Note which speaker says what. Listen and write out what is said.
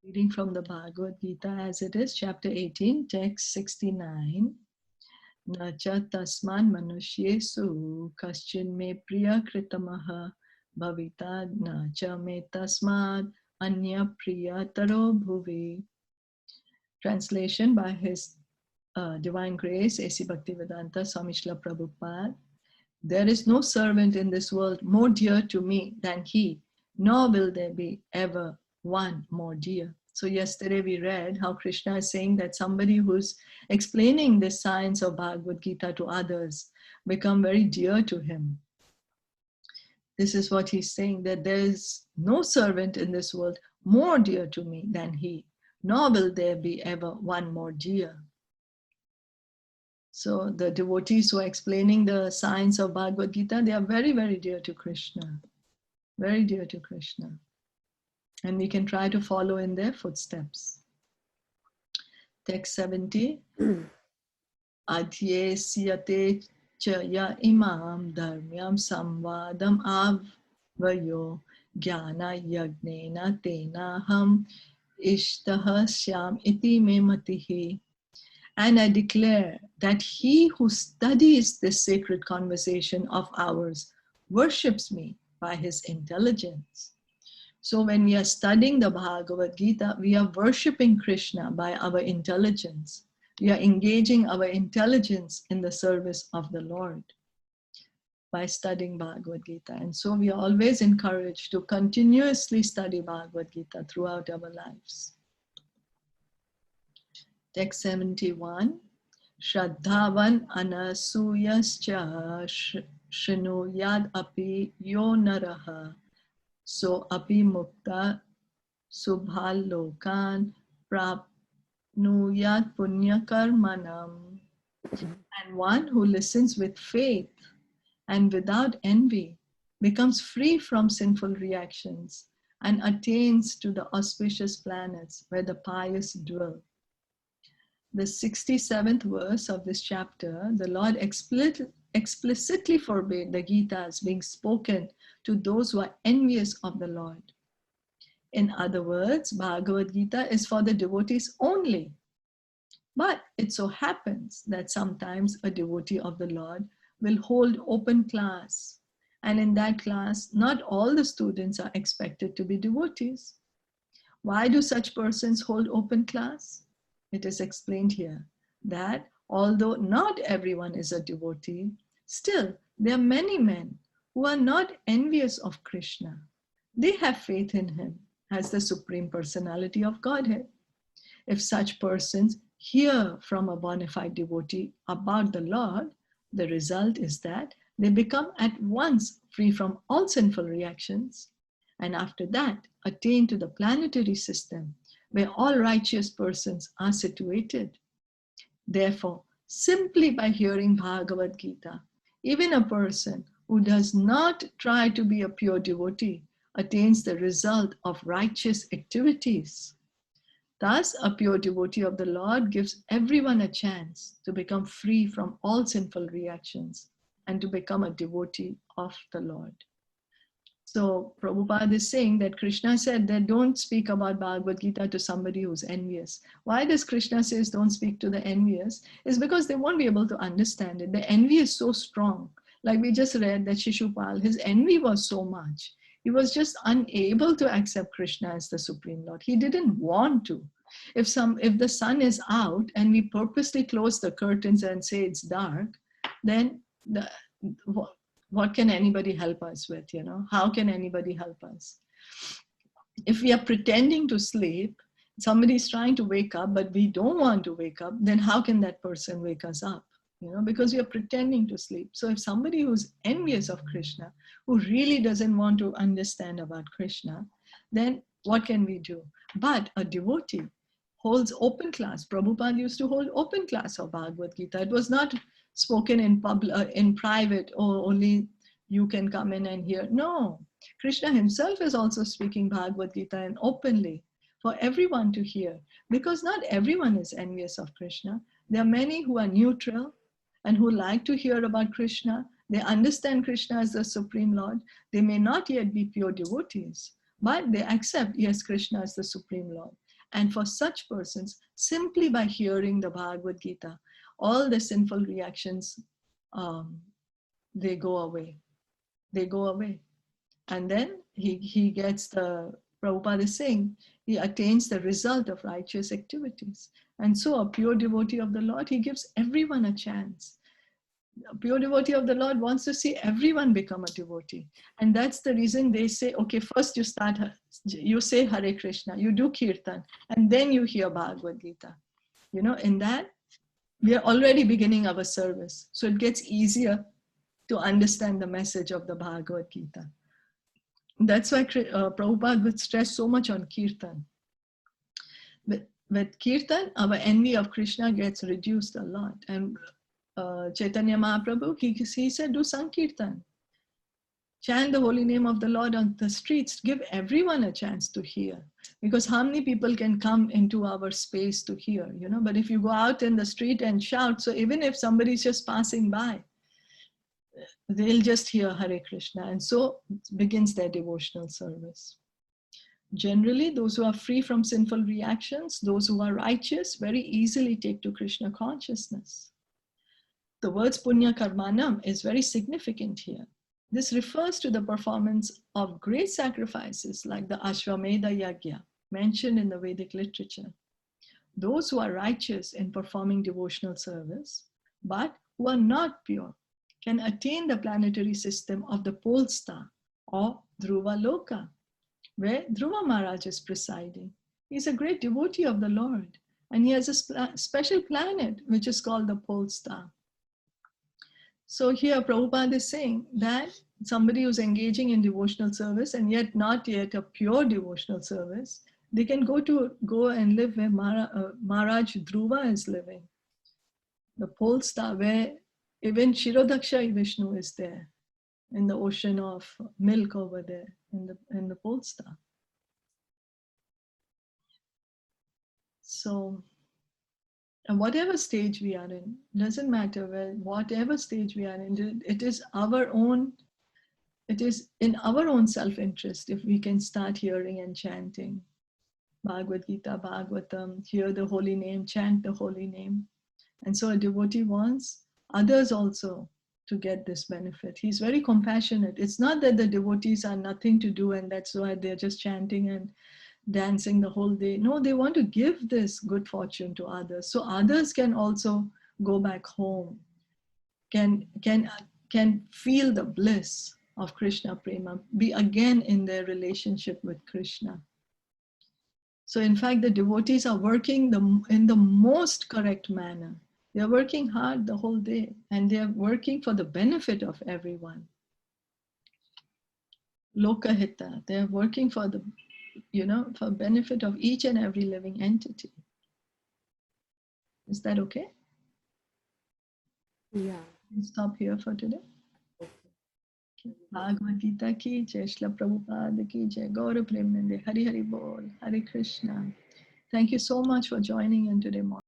Speaker 1: Reading from the Bhagavad Gita as it is, chapter 18, text 69. Na cha tasman manusyesu kaschin me priya kritamaha bhavita na cha me tasmad anya priya taro bhuvi. Translation by His Divine Grace, A.C. Bhaktivedanta Swami Srila Prabhupada. There is no servant in this world more dear to me than he, nor will there be ever one more dear. So yesterday we read how Krishna is saying that somebody who's explaining the science of Bhagavad Gita to others become very dear to him. This is what he's saying, that there is no servant in this world more dear to me than he, nor will there be ever one more dear. So the devotees who are explaining the science of Bhagavad Gita, they are very, very dear to Krishna. Very dear to Krishna. And we can try to follow in their footsteps. Text 70. Adye siyate cha ya imam dharmyam samvadam avvayo jnana yagnena tenaham ishtaha syam iti me matihi. And I declare that he who studies this sacred conversation of ours worships me by his intelligence. So when we are studying the Bhagavad Gita, we are worshipping Krishna by our intelligence. We are engaging our intelligence in the service of the Lord by studying Bhagavad Gita. And so we are always encouraged to continuously study Bhagavad Gita throughout our lives. Text 71. Shraddhavan anasuyascha shrunuyad api yo naraha so api mukta subhalokan prapnuyat punyakarmanam. And one who listens with faith and without envy becomes free from sinful reactions and attains to the auspicious planets where the pious dwell. The 67th verse of this chapter, the Lord explicitly forbade the Gita's being spoken to those who are envious of the Lord. In other words, Bhagavad Gita is for the devotees only. But it so happens that sometimes a devotee of the Lord will hold open class. And in that class, not all the students are expected to be devotees. Why do such persons hold open class? It is explained here that although not everyone is a devotee, still there are many men who are not envious of Krishna. They have faith in him as the Supreme Personality of Godhead. If such persons hear from a bona fide devotee about the Lord, the result is that they become at once free from all sinful reactions, and after that attain to the planetary system where all righteous persons are situated. Therefore, simply by hearing Bhagavad Gita, even a person who does not try to be a pure devotee attains the result of righteous activities. Thus, a pure devotee of the Lord gives everyone a chance to become free from all sinful reactions and to become a devotee of the Lord. So Prabhupada is saying that Krishna said that don't speak about Bhagavad Gita to somebody who's envious. Why does Krishna says don't speak to the envious? Is because they won't be able to understand it. The envy is so strong. Like we just read that Shishupal, his envy was so much. He was just unable to accept Krishna as the Supreme Lord. He didn't want to. If the sun is out and we purposely close the curtains and say it's dark, then what can anybody help us with, How can anybody help us? If we are pretending to sleep, somebody's trying to wake up, but we don't want to wake up, then how can that person wake us up? Because we are pretending to sleep. So if somebody who's envious of Krishna, who really doesn't want to understand about Krishna, then what can we do? But a devotee holds open class. Prabhupada used to hold open class of Bhagavad Gita. It was not spoken in public, in private, or only you can come in and hear. No, Krishna himself is also speaking Bhagavad Gita and openly for everyone to hear, because not everyone is envious of Krishna. There are many who are neutral and who like to hear about Krishna. They understand Krishna as the Supreme Lord. They may not yet be pure devotees, but they accept, yes, Krishna is the Supreme Lord. And for such persons, simply by hearing the Bhagavad Gita, all the sinful reactions, they go away. They go away. And then he gets the, Prabhupada is saying, he attains the result of righteous activities. And so a pure devotee of the Lord, he gives everyone a chance. A pure devotee of the Lord wants to see everyone become a devotee. And that's the reason they say, okay, first you say Hare Krishna, you do Kirtan, and then you hear Bhagavad Gita. You know, in that, we are already beginning our service. So it gets easier to understand the message of the Bhagavad Gita. That's why Prabhupada would stress so much on Kirtan. With Kirtan, our envy of Krishna gets reduced a lot. And Chaitanya Mahaprabhu, he said, do Sankirtan. Chant the holy name of the Lord on the streets. Give everyone a chance to hear. Because how many people can come into our space to hear, you know? But if you go out in the street and shout, so even if somebody's just passing by, they'll just hear Hare Krishna. And so begins their devotional service. Generally, those who are free from sinful reactions, those who are righteous, very easily take to Krishna consciousness. The words Punya Karmanam is very significant here. This refers to the performance of great sacrifices like the Ashwamedha Yagya mentioned in the Vedic literature. Those who are righteous in performing devotional service, but who are not pure, can attain the planetary system of the pole star or Dhruva Loka, where Dhruva Maharaj is presiding. He is a great devotee of the Lord, and he has a special planet which is called the pole star. So here Prabhupada is saying that somebody who's engaging in devotional service and yet not yet a pure devotional service, they can go and live where Maharaj Dhruva is living, the pole star, where even Shirodaksha Vishnu is there in the ocean of milk over there in the pole star. So, and whatever stage we are in, doesn't matter whatever stage we are in, it is in our own self-interest if we can start hearing and chanting Bhagavad Gita, Bhagavatam, hear the holy name, chant the holy name. And so a devotee wants others also to get this benefit. He's very compassionate. It's not that the devotees are nothing to do and that's why they're just chanting and dancing the whole day. No, they want to give this good fortune to others, so others can also go back home, can feel the bliss of Krishna Prema, be again in their relationship with Krishna. So in fact, the devotees are working in the most correct manner. They're working hard the whole day and they're working for the benefit of everyone. Lokahita, they're working for the, for benefit of each and every living entity. Is that okay?
Speaker 2: Yeah.
Speaker 1: We'll stop here for today. Bhagavad Gita ki jai, Srila Prabhupada ki jai, Gaura Premanande, Hari Hari Bol, Hare Krishna. Thank you so much for joining in today morning.